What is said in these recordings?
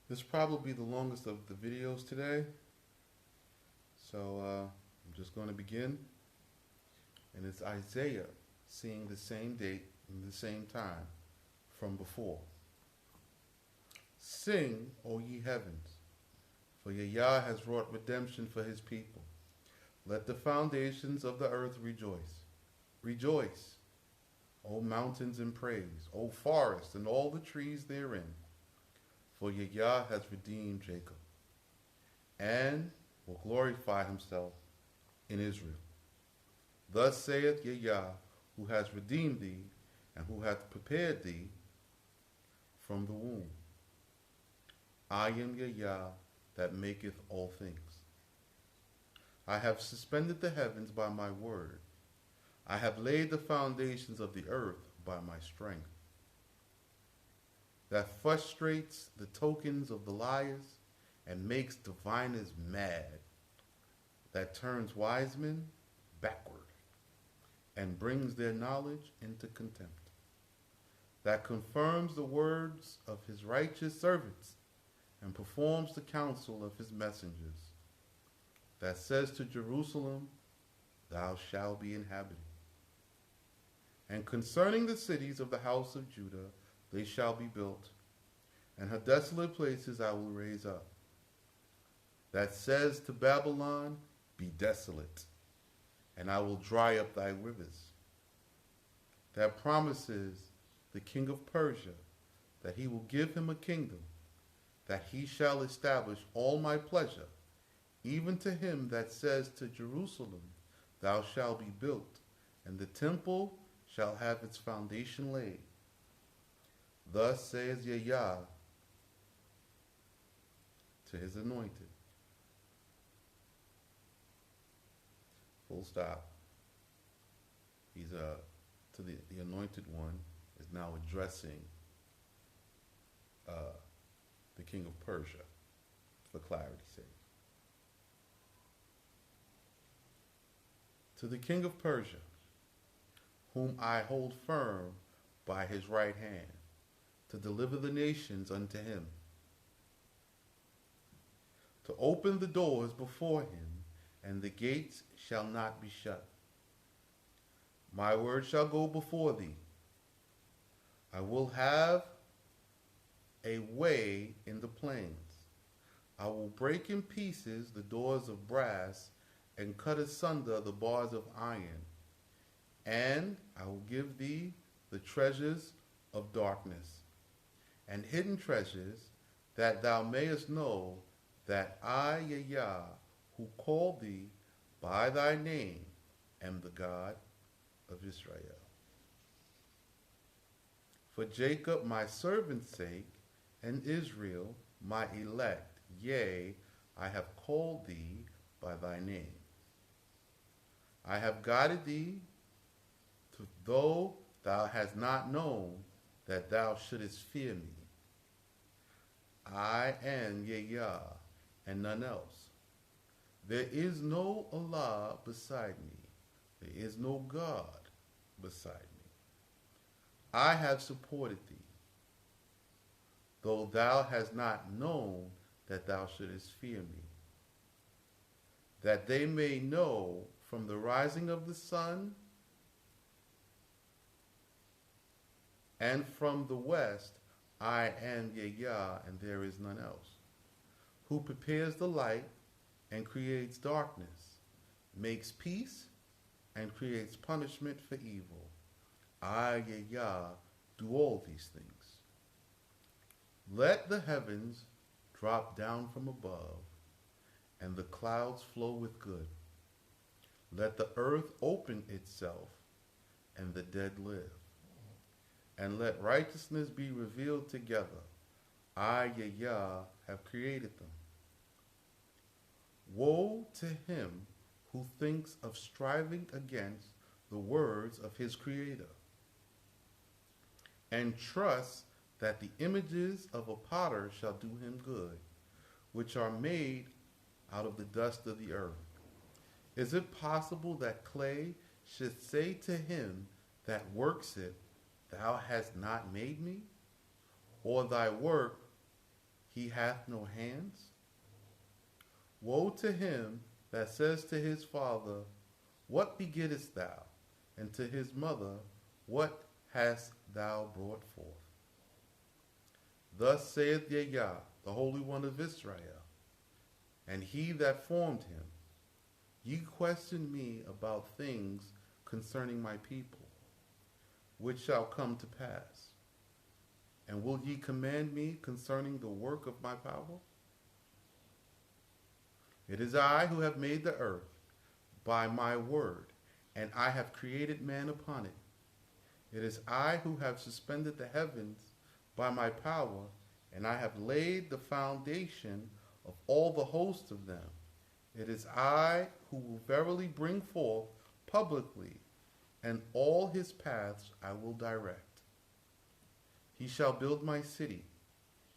This will probably be the longest of the videos today. So I'm just going to begin. And it's Isaiah seeing the same date and the same time from before. Sing, O ye heavens, for Yah has wrought redemption for his people. Let the foundations of the earth rejoice. Rejoice, O mountains, in praise, O forests and all the trees therein. For Yah has redeemed Jacob, and will glorify himself in Israel. Thus saith Yah, who has redeemed thee, and who hath prepared thee from the womb. I am Yah, that maketh all things. I have suspended the heavens by my word. I have laid the foundations of the earth by my strength. That frustrates the tokens of the liars and makes diviners mad. That turns wise men backward and brings their knowledge into contempt. That confirms the words of his righteous servants and performs the counsel of his messengers. That says to Jerusalem, thou shalt be inhabited. And concerning the cities of the house of Judah, they shall be built, and her desolate places I will raise up. That says to Babylon, be desolate, and I will dry up thy rivers. That promises the king of Persia that he will give him a kingdom, that he shall establish all my pleasure, even to him that says to Jerusalem, thou shalt be built, and the temple shall have its foundation laid. Thus says Yah to his anointed. Full stop. He's to the anointed one is now addressing the king of Persia, for clarity's sake. To the king of Persia, whom I hold firm by his right hand, to deliver the nations unto him, to open the doors before him, and the gates shall not be shut. My word shall go before thee. I will have a way in the plains. I will break in pieces the doors of brass and cut asunder the bars of iron. And I will give thee the treasures of darkness and hidden treasures, that thou mayest know that I, Yah, who called thee by thy name, am the God of Israel. For Jacob my servant's sake, and Israel my elect, yea, I have called thee by thy name. I have guided thee, though thou hast not known that thou shouldest fear me. I am Yah, and none else. There is no Allah beside me. There is no God beside me. I have supported thee, though thou hast not known that thou shouldest fear me, that they may know from the rising of the sun and from the west, I am Yah, and there is none else, who prepares the light and creates darkness, makes peace and creates punishment for evil. I, Yah, do all these things. Let the heavens drop down from above, and the clouds flow with good. Let the earth open itself, and the dead live. And let righteousness be revealed together. I, Yah, have created them. Woe to him who thinks of striving against the words of his Creator, and trusts that the images of a potter shall do him good, which are made out of the dust of the earth. Is it possible that clay should say to him that works it, thou hast not made me? Or thy work he hath no hands? Woe to him that says to his father, what begettest thou? And to his mother, what hast thou brought forth? Thus saith Yahweh, the Holy One of Israel, and he that formed him, ye question me about things concerning my people, which shall come to pass. And will ye command me concerning the work of my power? It is I who have made the earth by my word, and I have created man upon it. It is I who have suspended the heavens by my power, and I have laid the foundation of all the hosts of them. It is I who will verily bring forth publicly, and all his paths I will direct. He shall build my city,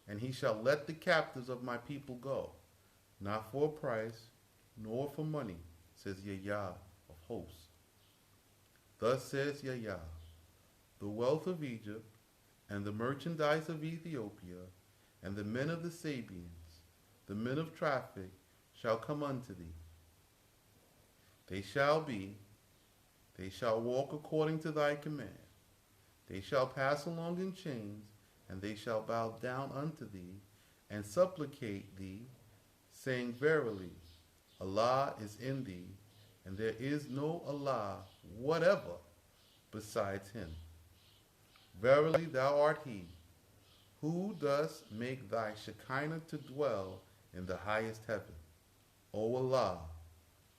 and he shall let the captives of my people go, not for a price, nor for money, says Yahweh of hosts. Thus says Yahweh, the wealth of Egypt, and the merchandise of Ethiopia, and the men of the Sabians, the men of traffic, shall come unto thee. They shall walk according to thy command. They shall pass along in chains, and they shall bow down unto thee, and supplicate thee, saying, verily, Allah is in thee, and there is no Allah whatever besides him. Verily thou art he, who does make thy Shekinah to dwell in the highest heaven, O Allah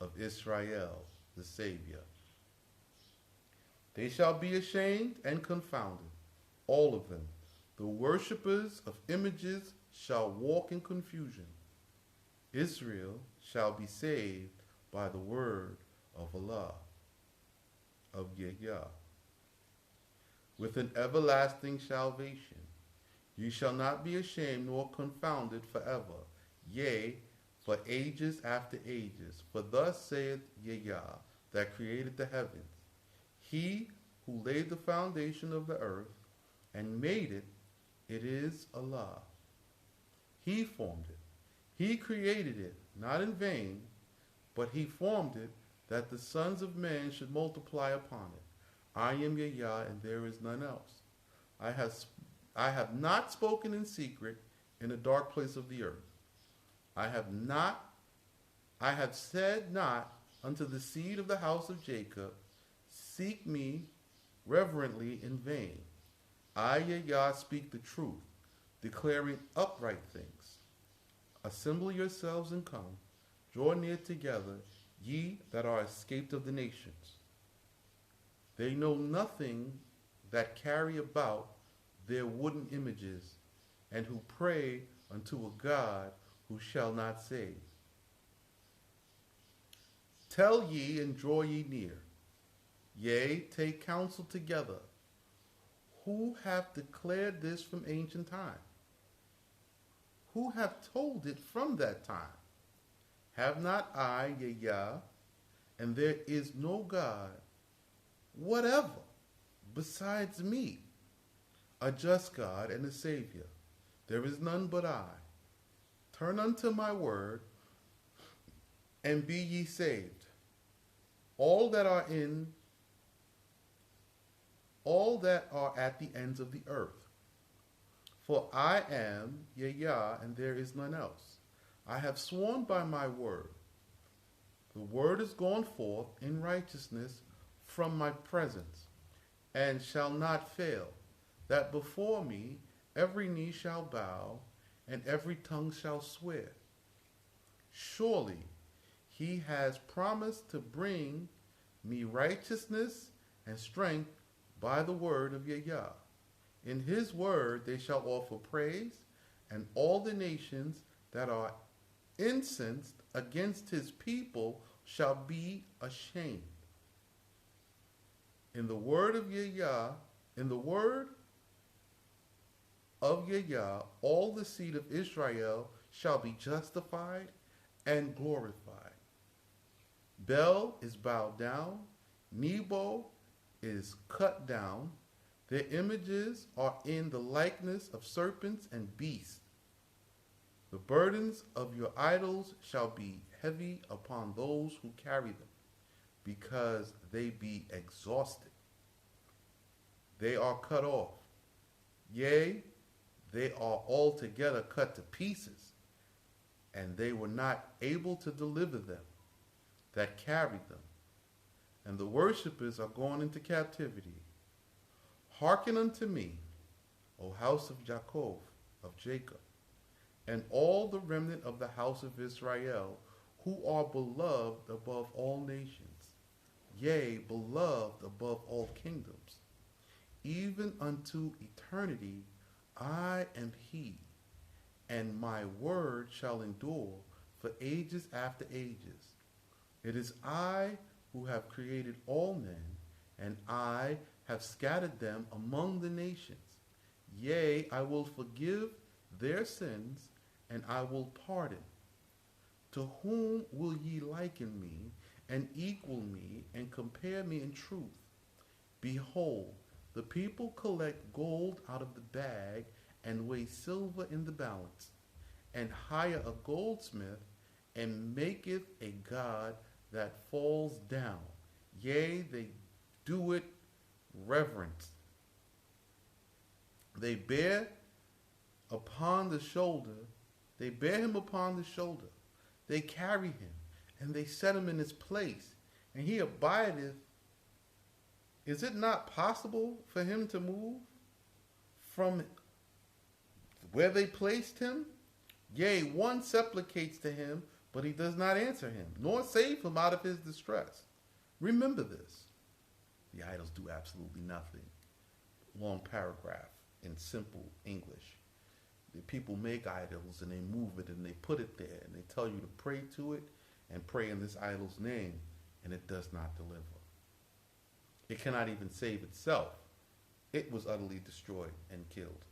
of Israel, the Savior. They shall be ashamed and confounded, all of them. The worshippers of images shall walk in confusion. Israel shall be saved by the word of Allah, of Yahweh, with an everlasting salvation. You shall not be ashamed nor confounded forever, yea, for ages after ages. For thus saith Yahweh, that created the heavens, he who laid the foundation of the earth and made it, it is Allah. He formed it. He created it, not in vain, but he formed it that the sons of men should multiply upon it. I am Yahweh, and there is none else. I have not spoken in secret in a dark place of the earth. I have said not unto the seed of the house of Jacob, seek me reverently in vain. I, Yahweh, speak the truth, declaring upright things. Assemble yourselves and come, draw near together, ye that are escaped of the nations. They know nothing that carry about their wooden images, and who pray unto a God who shall not save. Tell ye and draw ye near. Yea, take counsel together. Who hath declared this from ancient time? Who hath told it from that time? Have not I, Yahweh, and there is no God, whatever, besides me, a just God and a Savior. There is none but I. Turn unto my word, and be ye saved. All that are at the ends of the earth. For I am Yahweh, and there is none else. I have sworn by my word. The word is gone forth in righteousness from my presence, and shall not fail, that before me every knee shall bow, and every tongue shall swear. Surely he has promised to bring me righteousness and strength by the word of Yahweh. In his word they shall offer praise, and all the nations that are incensed against his people shall be ashamed. In the word of Yahweh, all the seed of Israel shall be justified and glorified. Bel is bowed down, Nebo is cut down. Their images are in the likeness of serpents and beasts. The burdens of your idols shall be heavy upon those who carry them, because they be exhausted. They are cut off. Yea, they are altogether cut to pieces, and they were not able to deliver them that carried them. And the worshippers are gone into captivity. Hearken unto me, O house of Jacob, and all the remnant of the house of Israel, who are beloved above all nations, yea, beloved above all kingdoms. Even unto eternity I am he, and my word shall endure for ages after ages. It is I who have created all men, and I have scattered them among the nations. Yea, I will forgive their sins, and I will pardon. To whom will ye liken me, and equal me, and compare me in truth? Behold, the people collect gold out of the bag, and weigh silver in the balance, and hire a goldsmith, and maketh a god that falls down. Yea, they do it reverence. They bear upon the shoulder, they bear him upon the shoulder. They carry him, and they set him in his place, and he abideth. Is it not possible for him to move from where they placed him? Yea, one supplicates to him, but he does not answer him, nor save him out of his distress. Remember this. The idols do absolutely nothing. Long paragraph in simple English. The people make idols and they move it and they put it there and they tell you to pray to it and pray in this idol's name, and it does not deliver. It cannot even save itself. It was utterly destroyed and killed.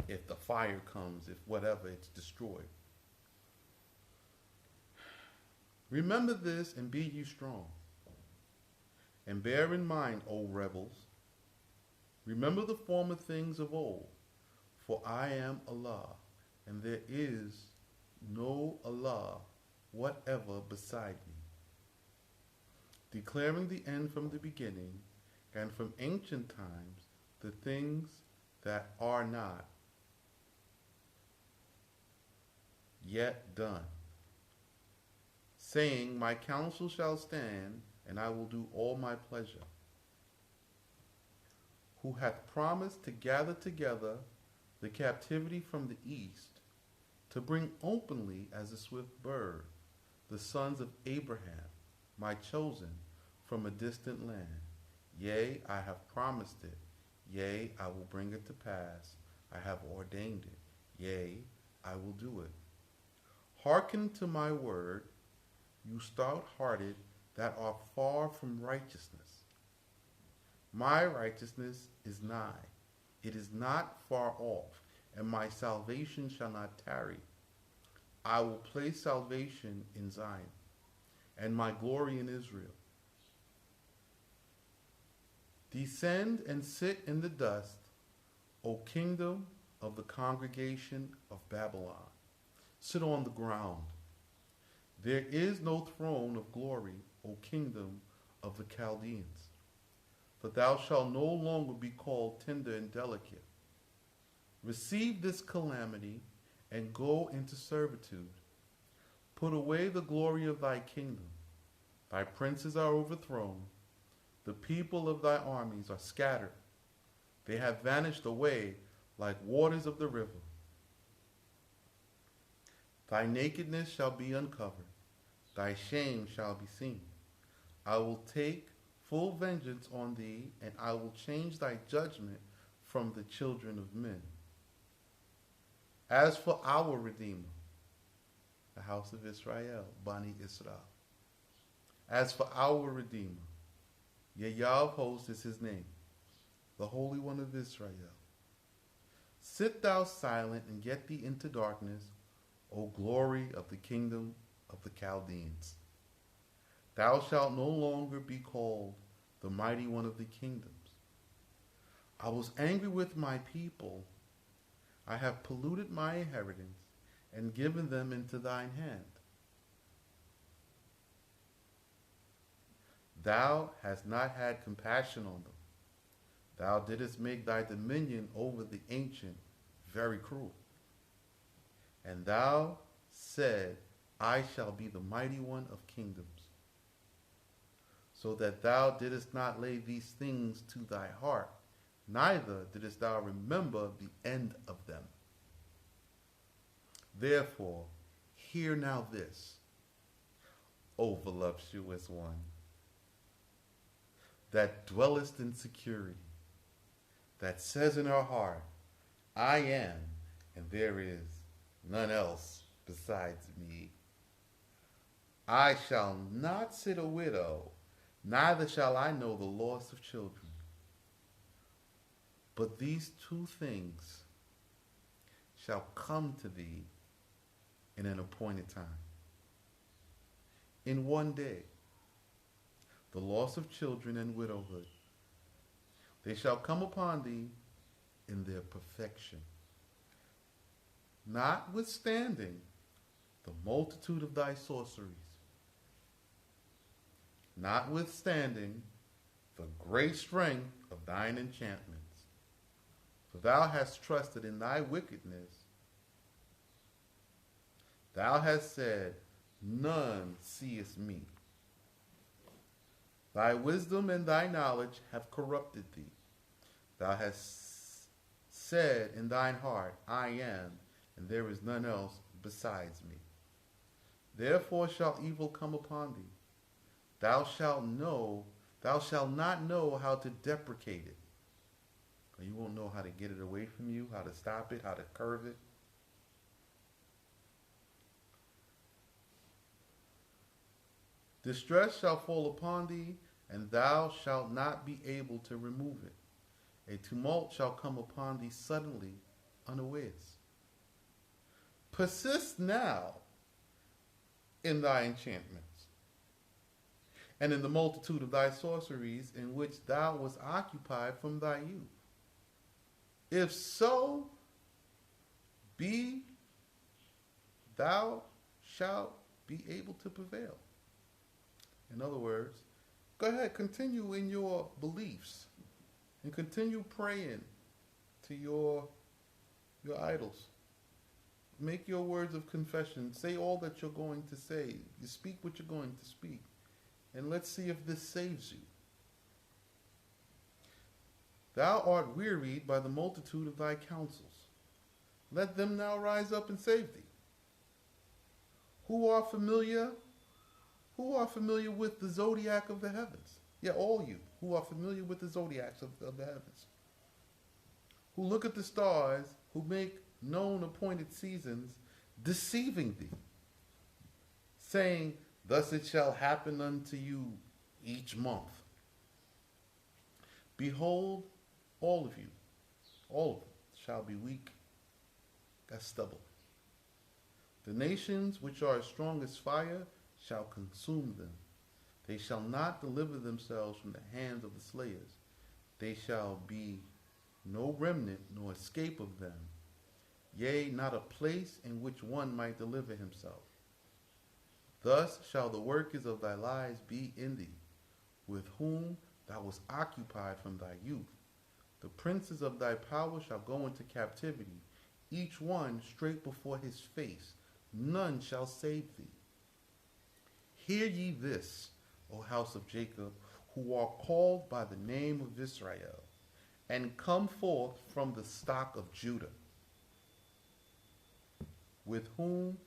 If the fire comes, if whatever, it's destroyed. Remember this and be ye strong. And bear in mind, O rebels, remember the former things of old. For I am Allah, and there is no Allah whatever beside me. Declaring the end from the beginning, and from ancient times the things that are not yet done. Saying, my counsel shall stand, and I will do all my pleasure. Who hath promised to gather together the captivity from the east, to bring openly as a swift bird the sons of Abraham, my chosen, from a distant land. Yea, I have promised it. Yea, I will bring it to pass. I have ordained it. Yea, I will do it. Hearken to my word, you stout-hearted that are far from righteousness. My righteousness is nigh. It is not far off, and my salvation shall not tarry. I will place salvation in Zion, and my glory in Israel. Descend and sit in the dust, O kingdom of the congregation of Babylon. Sit on the ground. There is no throne of glory, O kingdom of the Chaldeans. For thou shalt no longer be called tender and delicate. Receive this calamity and go into servitude. Put away the glory of thy kingdom. Thy princes are overthrown. The people of thy armies are scattered. They have vanished away like waters of the river. Thy nakedness shall be uncovered. Thy shame shall be seen. I will take full vengeance on thee, and I will change thy judgment from the children of men. As for our Redeemer, the house of Israel, Bani Israel. As for our Redeemer, Yahweh of hosts is his name, the Holy One of Israel. Sit thou silent and get thee into darkness, O glory of the kingdom of the Chaldeans. Thou shalt no longer be called the mighty one of the kingdoms. I was angry with my people. I have polluted my inheritance and given them into thine hand. Thou hast not had compassion on them. Thou didst make thy dominion over the ancient very cruel. And thou said, I shall be the mighty one of kingdoms. So that thou didst not lay these things to thy heart, neither didst thou remember the end of them. Therefore, hear now this, O voluptuous one, that dwellest in security, that says in her heart, I am, and there is none else besides me. I shall not sit a widow, neither shall I know the loss of children. But these two things shall come to thee in an appointed time. In one day, the loss of children and widowhood, they shall come upon thee in their perfection. Notwithstanding the multitude of thy sorceries, notwithstanding the great strength of thine enchantments, for thou hast trusted in thy wickedness. Thou hast said, none seeth me. Thy wisdom and thy knowledge have corrupted thee. Thou hast said in thine heart, I am, and there is none else besides me. Therefore shall evil come upon thee. Thou shalt not know how to deprecate it. You won't know how to get it away from you, how to stop it, how to curve it. Distress shall fall upon thee, and thou shalt not be able to remove it. A tumult shall come upon thee suddenly, unawares. Persist now in thy enchantments, and in the multitude of thy sorceries, in which thou wast occupied from thy youth. If so be, thou shalt be able to prevail. In other words, go ahead, continue in your beliefs and continue praying to your idols. Make your words of confession. Say all that you're going to say. You speak what you're going to speak. And let's see if this saves you. Thou art wearied by the multitude of thy counsels. Let them now rise up and save thee. Who are familiar with the zodiac of the heavens? Yeah, all you who are familiar with the zodiacs of the heavens. Who look at the stars, who make known appointed seasons, deceiving thee, saying, thus it shall happen unto you each month. Behold, all of them shall be weak as stubble. The nations which are as strong as fire shall consume them. They shall not deliver themselves from the hands of the slayers. They shall be no remnant nor escape of them. Yea, not a place in which one might deliver himself. Thus shall the workers of thy lies be in thee, with whom thou wast occupied from thy youth. The princes of thy power shall go into captivity, each one straight before his face. None shall save thee. Hear ye this, O house of Jacob, who are called by the name of Israel, and come forth from the stock of Judah, with whom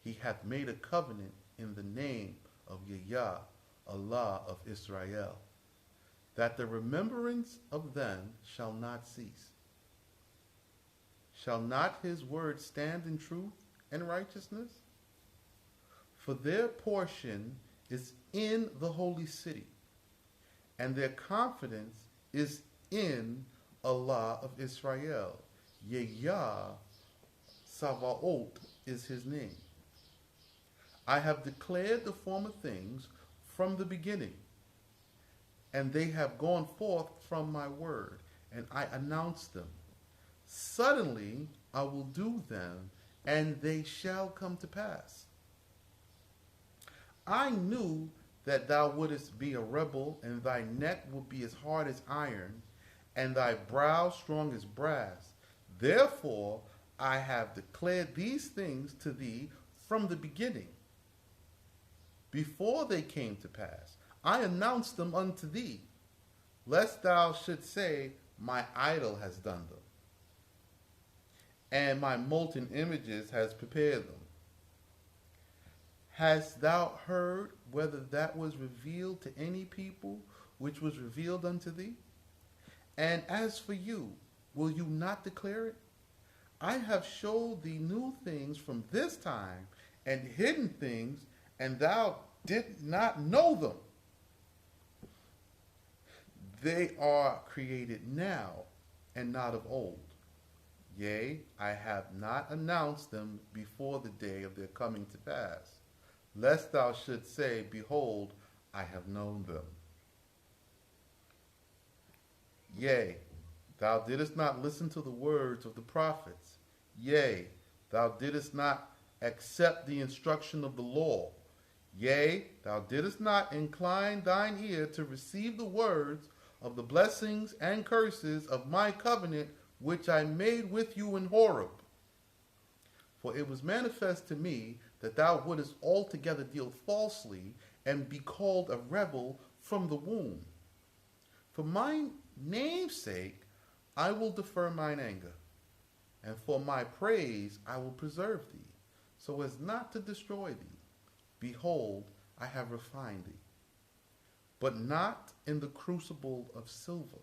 he hath made a covenant in the name of Yahweh, Allah of Israel, that the remembrance of them shall not cease. Shall not his word stand in truth and righteousness? For their portion is in the holy city, and their confidence is in Allah of Israel. Yahweh Savaot is his name. I have declared the former things from the beginning, and they have gone forth from my word, and I announced them. Suddenly I will do them, and they shall come to pass. I knew that thou wouldest be a rebel, and thy neck would be as hard as iron, and thy brow strong as brass. Therefore I have declared these things to thee from the beginning. Before they came to pass, I announced them unto thee, lest thou shouldst say, my idol has done them, and my molten images has prepared them. Hast thou heard whether that was revealed to any people which was revealed unto thee? And as for you, will you not declare it? I have showed thee new things from this time, and hidden things, and thou didst not know them. They are created now, and not of old. Yea, I have not announced them before the day of their coming to pass, lest thou shouldst say, behold, I have known them. Yea, thou didst not listen to the words of the prophets. Yea, thou didst not accept the instruction of the law. Yea, thou didst not incline thine ear to receive the words of the blessings and curses of my covenant, which I made with you in Horeb. For it was manifest to me that thou wouldest altogether deal falsely, and be called a rebel from the womb. For my name's sake I will defer mine anger, and for my praise I will preserve thee, so as not to destroy thee. Behold, I have refined thee, but not in the crucible of silver.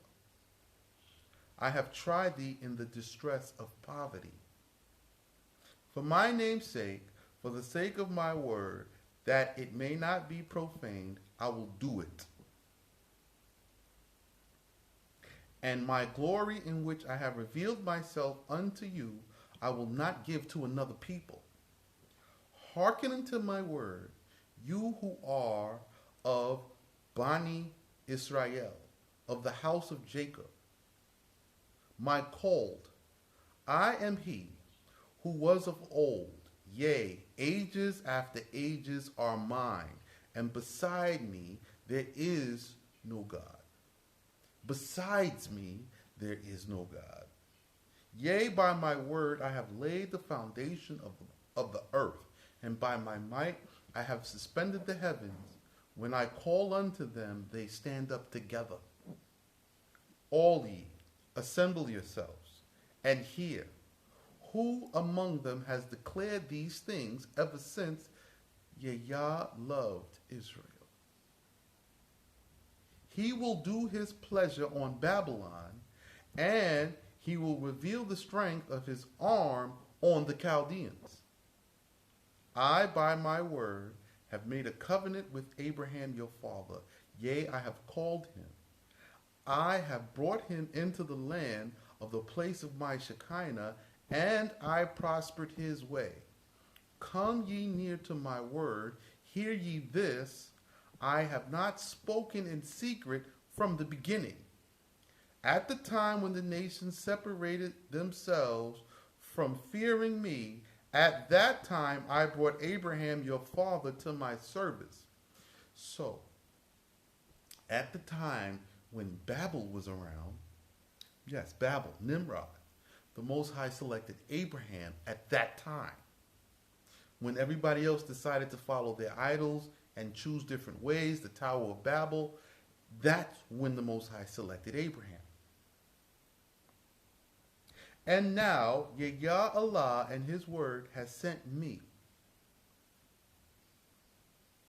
I have tried thee in the distress of poverty. For my name's sake, for the sake of my word, that it may not be profaned, I will do it. And my glory in which I have revealed myself unto you, I will not give to another people. Hearken unto my word, you who are of Bani Israel, of the house of Jacob, my called. I am he who was of old, yea, ages after ages are mine, and beside me there is no God. Besides me there is no God. Yea, by my word I have laid the foundation of the earth, and by my might I have suspended the heavens. When I call unto them, they stand up together. All ye, assemble yourselves, and hear. Who among them has declared these things ever since Yah loved Israel? He will do his pleasure on Babylon, and he will reveal the strength of his arm on the Chaldeans. I, by my word, have made a covenant with Abraham your father. Yea, I have called him. I have brought him into the land of the place of my Shekinah, and I prospered his way. Come ye near to my word, hear ye this. I have not spoken in secret from the beginning. At the time when the nations separated themselves from fearing me, at that time I brought Abraham your father to my service. So, at the time when Babel was around, yes, Babel, Nimrod, the Most High selected Abraham at that time. When everybody else decided to follow their idols and choose different ways, the Tower of Babel, that's when the Most High selected Abraham. And now, Yah Allah and his word has sent me.